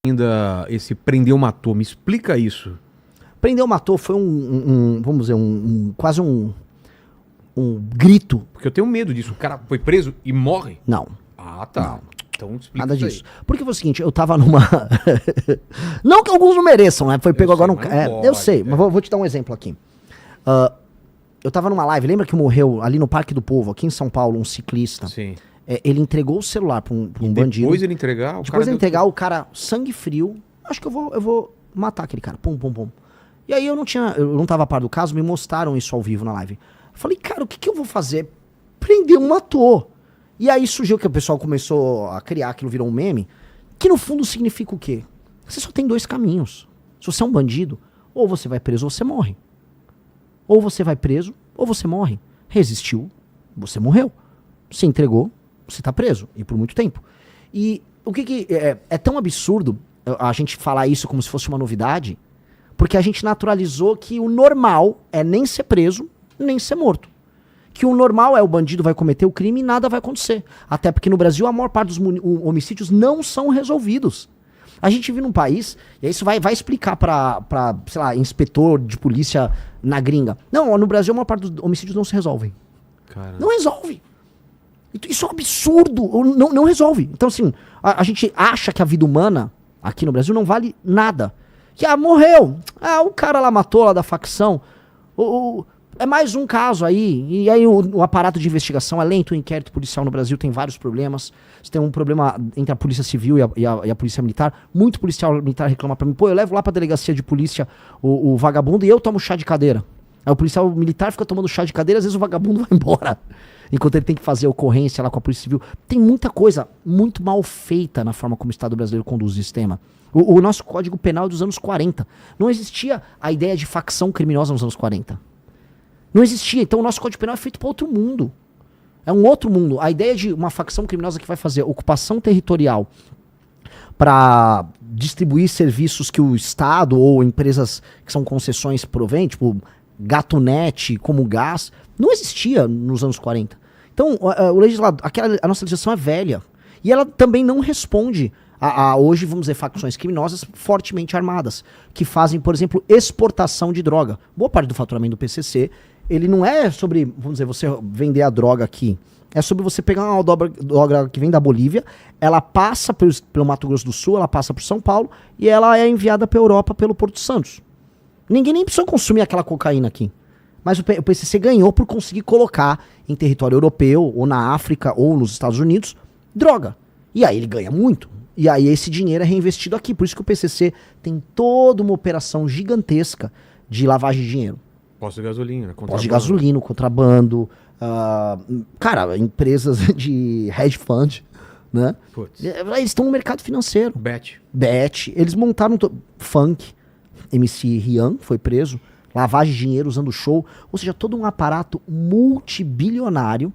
ainda esse prendeu, matou. Me explica isso. Prendeu, matou foi vamos dizer, quase um grito. Porque eu tenho medo disso. O cara foi preso e morre? Não. Ah, tá. Não. Então explica Nada isso disso. Porque foi o seguinte, eu tava numa... Não que alguns não mereçam, né? Foi pego agora um... eu sei, mas vou te dar um exemplo aqui. Eu tava numa live, lembra que morreu ali no Parque do Povo, aqui em São Paulo, um ciclista? Sim. Ele entregou o celular pra um bandido. Depois ele entregar? O cara, sangue frio, acho que eu vou matar aquele cara. Pum, pum, pum. E aí eu não tava a par do caso, me mostraram isso ao vivo na live. Eu falei, cara, o que eu vou fazer? Prendeu, matou. E aí surgiu que o pessoal começou a criar, aquilo virou um meme, que no fundo significa o quê? Você só tem dois caminhos. Se você é um bandido, ou você vai preso ou você morre. Ou você vai preso ou você morre. Resistiu, você morreu. Se entregou, você tá preso. E por muito tempo. E o que é tão absurdo a gente falar isso como se fosse uma novidade, porque a gente naturalizou que o normal é nem ser preso, nem ser morto. Que o normal é o bandido vai cometer o crime e nada vai acontecer. Até porque no Brasil a maior parte dos homicídios não são resolvidos. A gente vive num país, e aí isso vai explicar pra, sei lá, inspetor de polícia na gringa. Não, no Brasil a maior parte dos homicídios não se resolvem. Caramba. Não resolve. Isso é um absurdo. Não resolve. Então, assim, a gente acha que a vida humana aqui no Brasil não vale nada. Que, morreu. O cara lá matou lá da facção. É mais um caso aí. E aí o aparato de investigação é lento. O inquérito policial no Brasil tem vários problemas. Você tem um problema entre a polícia civil e a polícia militar. Muito policial militar reclama pra mim. Pô, eu levo lá pra delegacia de polícia o vagabundo e eu tomo chá de cadeira. Aí o policial militar fica tomando chá de cadeira, às vezes o vagabundo vai embora. Enquanto ele tem que fazer ocorrência lá com a polícia civil. Tem muita coisa muito mal feita na forma como o Estado brasileiro conduz o sistema. O nosso Código Penal é dos anos 40. Não existia a ideia de facção criminosa nos anos 40. Não existia. Então o nosso Código Penal é feito para outro mundo. É um outro mundo. A ideia de uma facção criminosa que vai fazer ocupação territorial para distribuir serviços que o Estado ou empresas que são concessões provém, tipo Gatunete, como gás, não existia nos anos 40. Então o legislador, a nossa legislação é velha. E ela também não responde a hoje, vamos dizer, facções criminosas fortemente armadas, que fazem, por exemplo, exportação de droga. Boa parte do faturamento do PCC, ele não é sobre, vamos dizer, você vender a droga aqui. É sobre você pegar uma droga que vem da Bolívia, ela passa pelo Mato Grosso do Sul, ela passa por São Paulo, e ela é enviada para a Europa pelo Porto Santos. Ninguém nem precisou consumir aquela cocaína aqui. Mas o PCC ganhou por conseguir colocar em território europeu, ou na África, ou nos Estados Unidos, droga. E aí ele ganha muito. E aí esse dinheiro é reinvestido aqui. Por isso que o PCC tem toda uma operação gigantesca de lavagem de dinheiro. Posto de gasolina, contrabando. Posto de gasolina, contrabando. Cara, empresas de hedge fund, né? Putz. Eles estão no mercado financeiro. Bet. Eles montaram funk. MC Rian foi preso. Lavagem de dinheiro usando show. Ou seja, todo um aparato multibilionário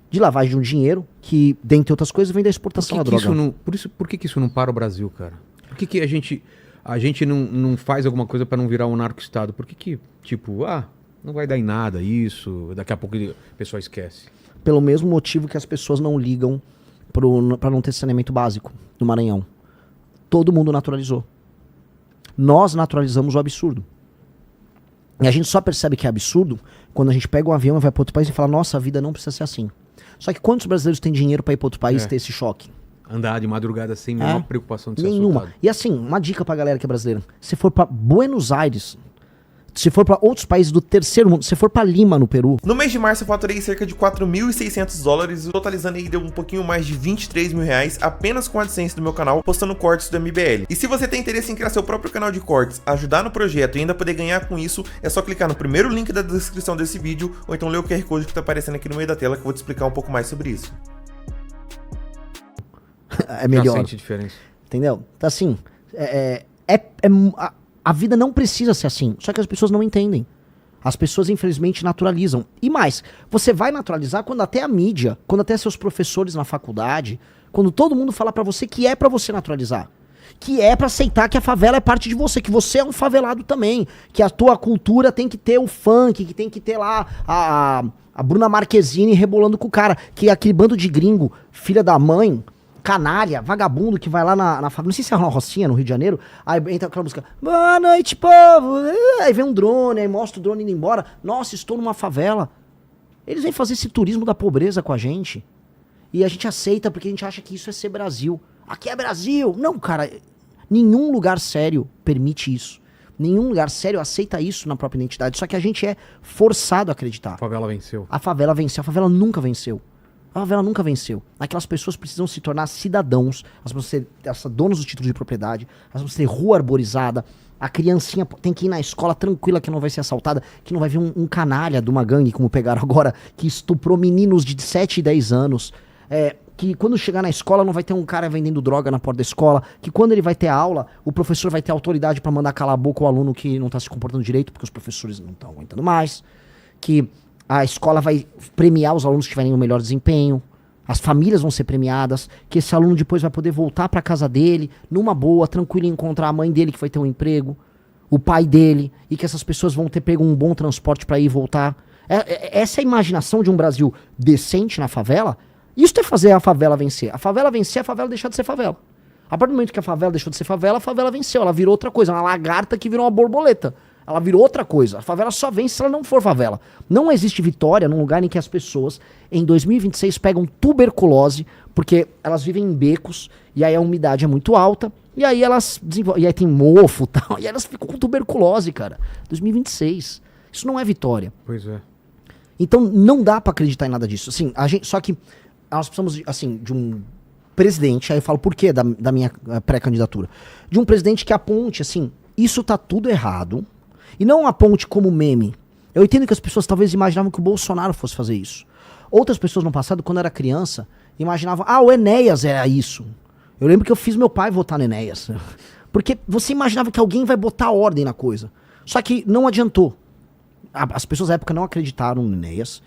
de lavagem de um dinheiro que, dentre outras coisas, vem da exportação da droga. Por que isso não para o Brasil, cara? Por que a gente não faz alguma coisa para não virar um narco-estado? Por que, tipo, não vai dar em nada isso, daqui a pouco o pessoal esquece? Pelo mesmo motivo que as pessoas não ligam para não ter saneamento básico no Maranhão. Todo mundo naturalizou. Nós naturalizamos o absurdo. E a gente só percebe que é absurdo quando a gente pega um avião e vai para outro país e fala, nossa, a vida não precisa ser assim. Só que quantos brasileiros têm dinheiro para ir para outro país e ter esse choque? Andar de madrugada sem nenhuma preocupação de ser nenhuma. assaltado. E assim, uma dica pra galera que é brasileira. Se for pra Buenos Aires, se for pra outros países do terceiro mundo, se for pra Lima, no Peru... No mês de março eu faturei cerca de $4.600, totalizando aí deu um pouquinho mais de R$23 mil apenas com a AdSense do meu canal, postando cortes do MBL. E se você tem interesse em criar seu próprio canal de cortes, ajudar no projeto e ainda poder ganhar com isso, é só clicar no primeiro link da descrição desse vídeo, ou então ler o QR Code que tá aparecendo aqui no meio da tela que eu vou te explicar um pouco mais sobre isso. É melhor. Já sente diferença. Entendeu? Então assim, a vida não precisa ser assim, só que as pessoas não entendem. As pessoas, infelizmente, naturalizam. E mais, você vai naturalizar quando até a mídia, quando até seus professores na faculdade, quando todo mundo fala pra você que é pra você naturalizar. Que é pra aceitar que a favela é parte de você, que você é um favelado também. Que a tua cultura tem que ter o funk, que tem que ter lá a Bruna Marquezine rebolando com o cara. Que aquele bando de gringo, filha da mãe, canalha, vagabundo que vai lá na favela, não sei se é uma Rocinha no Rio de Janeiro, aí entra aquela música, boa noite, povo, aí vem um drone, aí mostra o drone indo embora, nossa, estou numa favela. Eles vêm fazer esse turismo da pobreza com a gente, e a gente aceita porque a gente acha que isso é ser Brasil. Aqui é Brasil. Não, cara, nenhum lugar sério permite isso. Nenhum lugar sério aceita isso na própria identidade, só que a gente é forçado a acreditar. A favela venceu. A favela venceu, a favela nunca venceu. A favela nunca venceu. Aquelas pessoas precisam se tornar cidadãos, elas precisam ser donos do título de propriedade, elas precisam ter rua arborizada, a criancinha tem que ir na escola tranquila que não vai ser assaltada, que não vai vir um canalha de uma gangue, como pegaram agora, que estuprou meninos de 7 e 10 anos, que quando chegar na escola não vai ter um cara vendendo droga na porta da escola, que quando ele vai ter aula, o professor vai ter autoridade pra mandar calar a boca o aluno que não tá se comportando direito, porque os professores não estão aguentando mais, que a escola vai premiar os alunos que tiverem o melhor desempenho, as famílias vão ser premiadas, que esse aluno depois vai poder voltar pra casa dele, numa boa, tranquilo, e encontrar a mãe dele que vai ter um emprego, o pai dele, e que essas pessoas vão ter pego um bom transporte pra ir e voltar. Essa é a imaginação de um Brasil decente na favela. Isso é fazer a favela vencer. A favela vencer, a favela deixar de ser favela. A partir do momento que a favela deixou de ser favela, a favela venceu. Ela virou outra coisa, uma lagarta que virou uma borboleta. Ela virou outra coisa. A favela só vence se ela não for favela. Não existe vitória num lugar em que as pessoas, em 2026, pegam tuberculose, porque elas vivem em becos, e aí a umidade é muito alta, e aí elas desenvolvem, e aí tem mofo e tal, e elas ficam com tuberculose, cara. 2026. Isso não é vitória. Pois é. Então não dá pra acreditar em nada disso. Assim, só que nós precisamos, assim, de um presidente, aí eu falo por quê da minha pré-candidatura, de um presidente que aponte, assim, isso tá tudo errado, e não aponte como meme. Eu entendo que as pessoas talvez imaginavam que o Bolsonaro fosse fazer isso. Outras pessoas no passado, quando era criança, imaginavam, o Enéas era isso. Eu lembro que eu fiz meu pai votar no Enéas. Porque você imaginava que alguém vai botar ordem na coisa. Só que não adiantou. As pessoas na época não acreditaram no Enéas.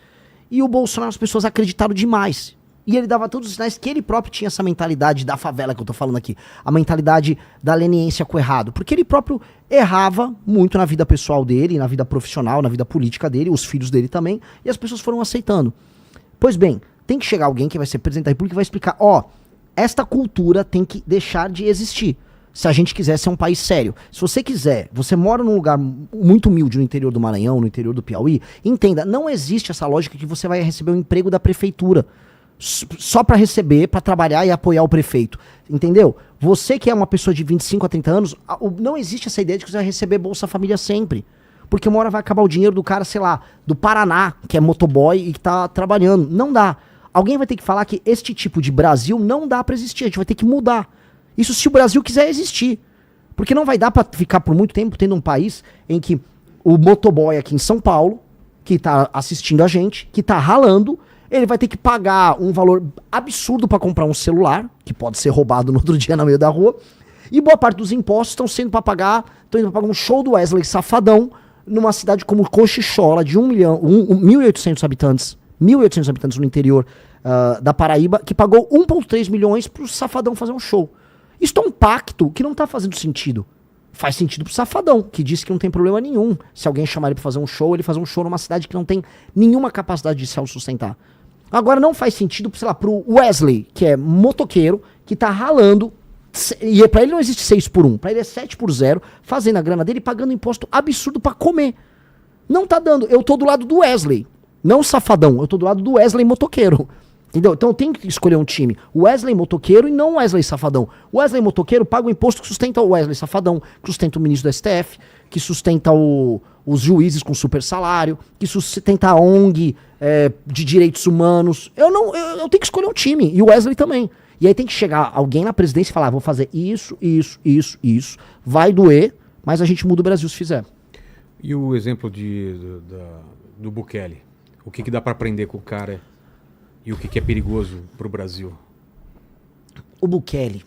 E o Bolsonaro, as pessoas acreditaram demais. E ele dava todos os sinais que ele próprio tinha essa mentalidade da favela que eu tô falando aqui. A mentalidade da leniência com o errado. Porque ele próprio errava muito na vida pessoal dele, na vida profissional, na vida política dele, os filhos dele também. E as pessoas foram aceitando. Pois bem, tem que chegar alguém que vai ser presidente da República e vai explicar, esta cultura tem que deixar de existir. Se a gente quiser ser um país sério. Se você quiser, você mora num lugar muito humilde no interior do Maranhão, no interior do Piauí, entenda, não existe essa lógica que você vai receber um emprego da prefeitura só pra receber, pra trabalhar e apoiar o prefeito. Entendeu? Você que é uma pessoa de 25 a 30 anos, não existe essa ideia de que você vai receber Bolsa Família sempre. Porque uma hora vai acabar o dinheiro do cara, sei lá, do Paraná, que é motoboy e que tá trabalhando. Não dá. Alguém vai ter que falar que este tipo de Brasil não dá pra existir. A gente vai ter que mudar. Isso se o Brasil quiser existir. Porque não vai dar pra ficar por muito tempo tendo um país em que o motoboy aqui em São Paulo, que tá assistindo a gente, que tá ralando, ele vai ter que pagar um valor absurdo pra comprar um celular, que pode ser roubado no outro dia no meio da rua, e boa parte dos impostos estão sendo pra pagar, estão indo pra pagar um show do Wesley Safadão, numa cidade como Cochichola, de 1.800 habitantes, 1.800 habitantes no interior da Paraíba, que pagou 1,3 milhões pro Safadão fazer um show. Isso é um pacto que não tá fazendo sentido. Faz sentido pro Safadão, que disse que não tem problema nenhum. Se alguém chamar ele pra fazer um show, ele faz um show numa cidade que não tem nenhuma capacidade de se autossustentar. Agora não faz sentido, sei lá, pro Wesley, que é motoqueiro, que tá ralando, e pra ele não existe 6 por 1, pra ele é 7 por 0, fazendo a grana dele, pagando imposto absurdo pra comer. Não tá dando, eu tô do lado do Wesley, não Safadão, eu tô do lado do Wesley motoqueiro. Entendeu? Então eu tenho que escolher um time. Wesley motoqueiro e não Wesley Safadão. O Wesley motoqueiro paga o imposto que sustenta o Wesley Safadão, que sustenta o ministro do STF, que sustenta os juízes com super salário, que sustenta a ONG de direitos humanos. Eu tenho que escolher um time. E o Wesley também. E aí tem que chegar alguém na presidência e falar, vou fazer isso. Vai doer, mas a gente muda o Brasil se fizer. E o exemplo do Bukele? O que dá pra aprender com o cara? E o que é perigoso pro Brasil? O Bukele,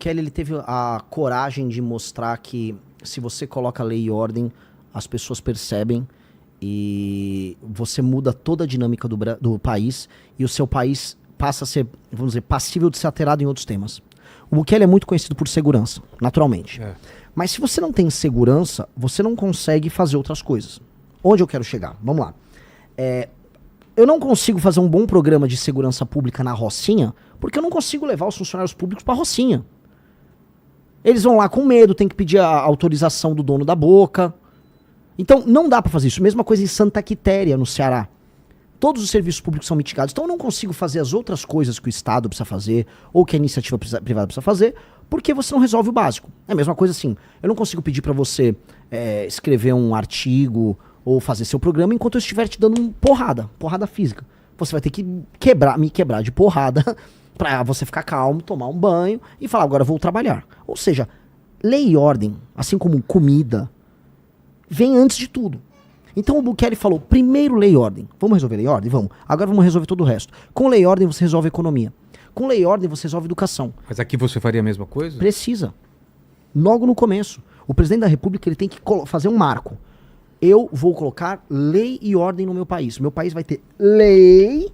ele teve a coragem de mostrar que se você coloca lei e ordem, as pessoas percebem e você muda toda a dinâmica do país e o seu país passa a ser, vamos dizer, passível de ser alterado em outros temas. O Bukele é muito conhecido por segurança, naturalmente. Mas se você não tem segurança, você não consegue fazer outras coisas. Onde eu quero chegar? Vamos lá. eu não consigo fazer um bom programa de segurança pública na Rocinha, porque eu não consigo levar os funcionários públicos pra Rocinha. Eles vão lá com medo, tem que pedir a autorização do dono da boca. Então, não dá pra fazer isso. Mesma coisa em Santa Quitéria, no Ceará. Todos os serviços públicos são mitigados. Então, eu não consigo fazer as outras coisas que o Estado precisa fazer, ou que a iniciativa privada precisa fazer, porque você não resolve o básico. É a mesma coisa assim. Eu não consigo pedir pra você escrever um artigo ou fazer seu programa enquanto eu estiver te dando porrada física. Você vai ter que me quebrar de porrada pra você ficar calmo, tomar um banho e falar, agora eu vou trabalhar. Ou seja, lei e ordem, assim como comida, vem antes de tudo. Então o Bukele falou, primeiro lei e ordem. Vamos resolver lei e ordem? Vamos. Agora vamos resolver todo o resto. Com lei e ordem você resolve a economia. Com lei e ordem você resolve a educação. Mas aqui você faria a mesma coisa? Precisa. Logo no começo. O presidente da República ele tem que fazer um marco. Eu vou colocar lei e ordem no meu país. Meu país vai ter lei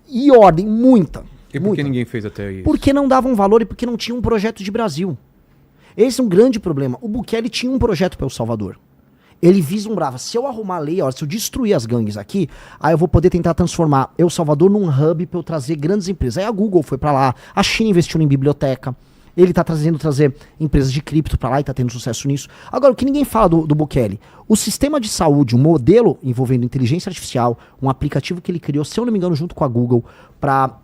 e ordem, muita. E por que ninguém fez até isso? Porque não davam valor e porque não tinha um projeto de Brasil. Esse é um grande problema. O Bukele tinha um projeto para El Salvador. Ele vislumbrava, se eu arrumar a lei, se eu destruir as gangues aqui, aí eu vou poder tentar transformar El Salvador num hub para eu trazer grandes empresas. Aí a Google foi para lá, a China investiu em biblioteca, ele tá trazer empresas de cripto para lá e tá tendo sucesso nisso. Agora, o que ninguém fala do Bukele, o sistema de saúde, um modelo envolvendo inteligência artificial, um aplicativo que ele criou, se eu não me engano, junto com a Google, para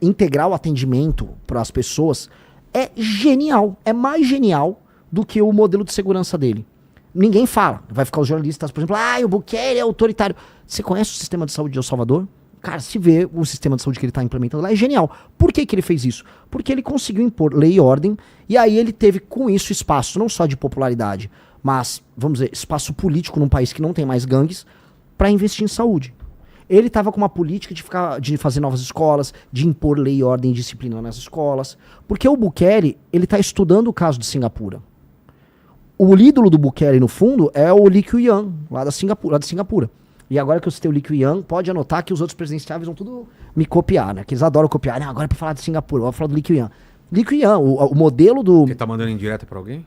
integrar o atendimento para as pessoas, é genial, é mais genial do que o modelo de segurança dele. Ninguém fala. Vai ficar os jornalistas, por exemplo, o Bukele é autoritário. Você conhece o sistema de saúde de El Salvador? Cara, se vê o sistema de saúde que ele está implementando lá, é genial. Por que ele fez isso? Porque ele conseguiu impor lei e ordem, e aí ele teve com isso espaço, não só de popularidade, mas, vamos dizer, espaço político num país que não tem mais gangues, para investir em saúde. Ele estava com uma política de fazer novas escolas, de impor lei e ordem e disciplina nas escolas, porque o Bukele, ele está estudando o caso de Singapura. O ídolo do Bukele, no fundo, é o Lee Kuan, lá de Singapura. E agora que eu citei o Lee Kuan, pode anotar que os outros presidentes chaves vão tudo me copiar, né? Que eles adoram copiar. Não, agora é pra falar de Singapura, eu vou falar do Lee Kuan. Lee Kuan, o modelo do... Você tá mandando indireta pra alguém?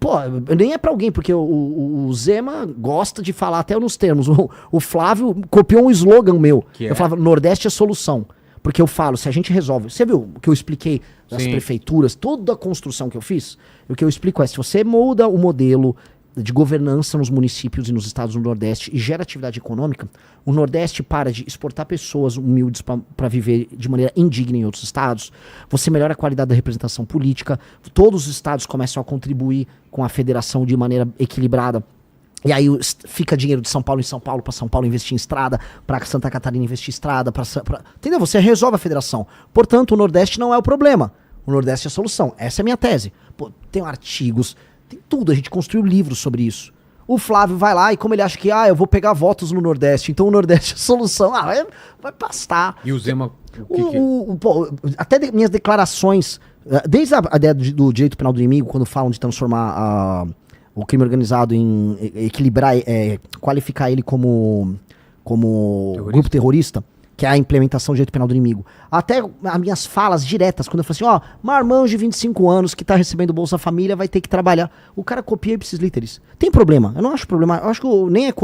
Pô, nem é pra alguém, porque o Zema gosta de falar até nos termos. O Flávio copiou um slogan meu. Eu falava, Nordeste é solução. Porque eu falo, se a gente resolve... Você viu o que eu expliquei das prefeituras, toda a construção que eu fiz? O que eu explico é, se você muda o modelo de governança nos municípios e nos estados do Nordeste e gera atividade econômica, o Nordeste para de exportar pessoas humildes para viver de maneira indigna em outros estados, você melhora a qualidade da representação política, todos os estados começam a contribuir com a federação de maneira equilibrada. E aí fica dinheiro de São Paulo em São Paulo, para São Paulo investir em estrada, para Santa Catarina investir em estrada, entendeu? Você resolve a federação. Portanto, o Nordeste não é o problema. O Nordeste é a solução. Essa é a minha tese. Pô, tem artigos, tem tudo. A gente construiu livros sobre isso. O Flávio vai lá e como ele acha que, eu vou pegar votos no Nordeste, então o Nordeste é a solução. Vai pastar. E o Zema... Até minhas declarações, desde a ideia do direito penal do inimigo, quando falam de transformar o crime organizado em equilibrar, qualificar ele como grupo terrorista, que é a implementação do direito penal do inimigo. Até as minhas falas diretas, quando eu falo assim, marmanjo de 25 anos que tá recebendo Bolsa Família vai ter que trabalhar. O cara copia ipsis literis. Tem problema? Eu não acho problema. Eu acho que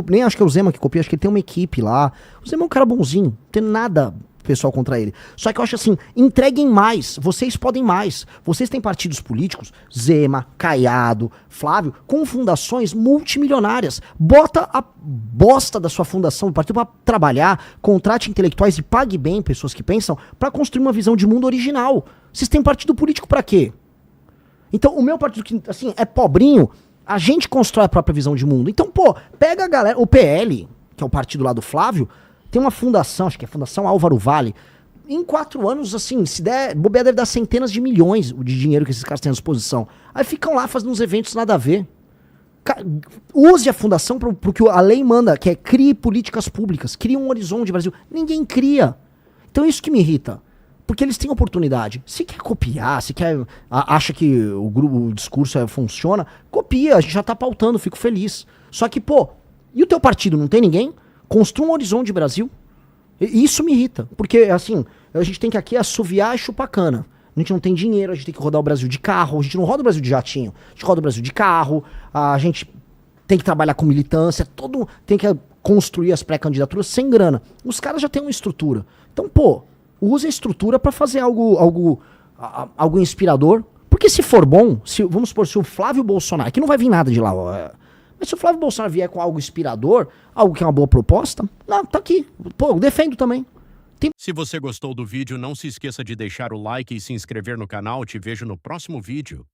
nem acho que é o Zema que copia, acho que ele tem uma equipe lá. O Zema é um cara bonzinho, não tem nada pessoal contra ele. Só que eu acho assim, entreguem mais, vocês podem mais. Vocês têm partidos políticos, Zema, Caiado, Flávio, com fundações multimilionárias. Bota a bosta da sua fundação do partido pra trabalhar, contrate intelectuais e pague bem pessoas que pensam pra construir uma visão de mundo original. Vocês têm partido político pra quê? Então, o meu partido, que assim, é pobrinho, a gente constrói a própria visão de mundo. Então, pega a galera, o PL, que é o partido lá do Flávio, tem uma fundação, acho que é a Fundação Álvaro Vale. Em 4 anos, assim, se der, bobear deve dar centenas de milhões de dinheiro que esses caras têm à disposição. Aí ficam lá fazendo uns eventos nada a ver. Use a fundação pro que a lei manda, que é crie políticas públicas, crie um horizonte Brasil. Ninguém cria. Então é isso que me irrita. Porque eles têm oportunidade. Se quer copiar, se quer acha que o discurso funciona, copia, a gente já tá pautando, fico feliz. Só que, e o teu partido, não tem ninguém? Construa um horizonte de Brasil. E isso me irrita. Porque, assim, a gente tem que aqui assoviar e chupar cana. A gente não tem dinheiro, a gente tem que rodar o Brasil de carro. A gente não roda o Brasil de jatinho. A gente roda o Brasil de carro. A gente tem que trabalhar com militância. Tem que construir as pré-candidaturas sem grana. Os caras já têm uma estrutura. Então, pô, use a estrutura pra fazer algo inspirador. Porque se for bom, vamos supor, se o Flávio Bolsonaro, aqui não vai vir nada de lá, mas se o Flávio Bolsonaro vier com algo inspirador, algo que é uma boa proposta, não, tá aqui. Pô, eu defendo também. Se você gostou do vídeo, não se esqueça de deixar o like e se inscrever no canal. Te vejo no próximo vídeo.